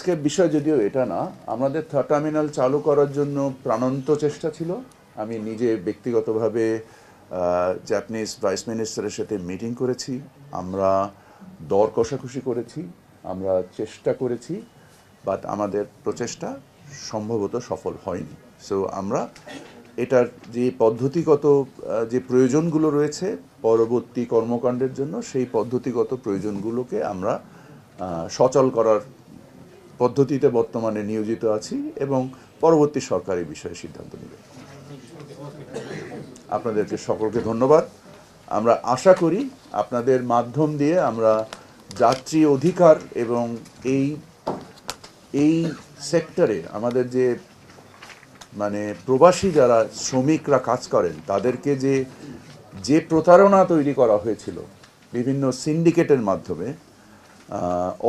আজকের বিষয় যদিও এটা না, আমাদের থার্ড টার্মিনাল চালু করার জন্য প্রাণান্ত চেষ্টা ছিল। আমি নিজে ব্যক্তিগতভাবে জাপানিজ ভাইস মিনিস্টারের সাথে মিটিং করেছি, আমরা দর কষাকষি করেছি, আমরা চেষ্টা করেছি, বাট আমাদের প্রচেষ্টা সম্ভবত সফল হয়নি। সো আমরা এটার যে পদ্ধতিগত যে প্রয়োজনগুলো রয়েছে পরবর্তী কর্মকাণ্ডের জন্য, সেই পদ্ধতিগত প্রয়োজনগুলোকে আমরা সচল করার পদ্ধতিতে বর্তমানে নিয়োজিত আছি এবং পরবর্তী সরকারি বিষয়ে সিদ্ধান্ত নেবে। আপনাদেরকে সকলকে ধন্যবাদ। আমরা আশা করি আপনাদের মাধ্যম দিয়ে আমরা যাত্রী অধিকার এবং এই সেক্টরে আমাদের যে মানে প্রবাসী যারা শ্রমিকরা কাজ করেন তাদেরকে যে প্রতারণা তৈরি করা হয়েছিল বিভিন্ন সিন্ডিকেটের মাধ্যমে,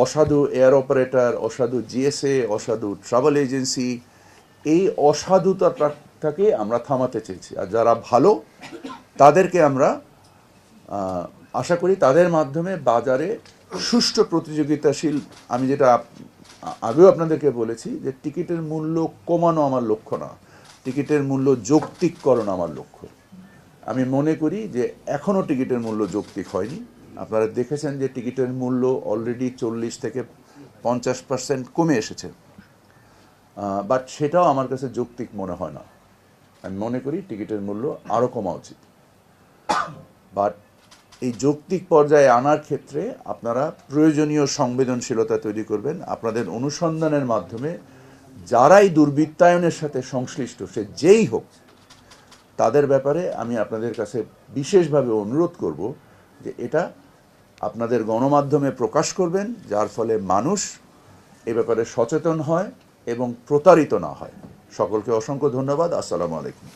অসাধু এয়ার অপারেটর, অসাধু জিএসএ, অসাধু ট্রাভেল এজেন্সি, এই অসাধুতাটাকে আমরা থামাতে চেয়েছি। আর যারা ভালো তাদেরকে আমরা আশা করি তাদের মাধ্যমে বাজারে সুষ্ঠু প্রতিযোগিতাশীল, আমি যেটা আগেও আপনাদেরকে বলেছি যে টিকিটের মূল্য কমানো আমার লক্ষ্য না, টিকিটের মূল্য যৌক্তিককরণ আমার লক্ষ্য। আমি মনে করি যে এখনও টিকিটের মূল্য যৌক্তিক হয়নি। আপনারা দেখেছেন যে টিকিটের মূল্য অলরেডি 40 থেকে 50% কমে এসেছে, বাট সেটাও আমার কাছে যৌক্তিক মনে হয় না। আমি মনে করি টিকিটের মূল্য আরও কমা উচিত। বাট এই যৌক্তিক পর্যায়ে আনার ক্ষেত্রে আপনারা প্রয়োজনীয় সংবেদনশীলতা তৈরি করবেন। আপনাদের অনুসন্ধানের মাধ্যমে যারাই দুর্বৃত্তায়নের সাথে সংশ্লিষ্ট, সে যেই হোক, তাদের ব্যাপারে আমি আপনাদের কাছে বিশেষভাবে অনুরোধ করব যে এটা আপনাদের গণমাধ্যমে প্রকাশ করবেন, যার ফলে মানুষ এ ব্যাপারে সচেতন হয় এবং প্রতারিত না হয়। সকলকে অসংখ্য ধন্যবাদ। আসসালামু আলাইকুম।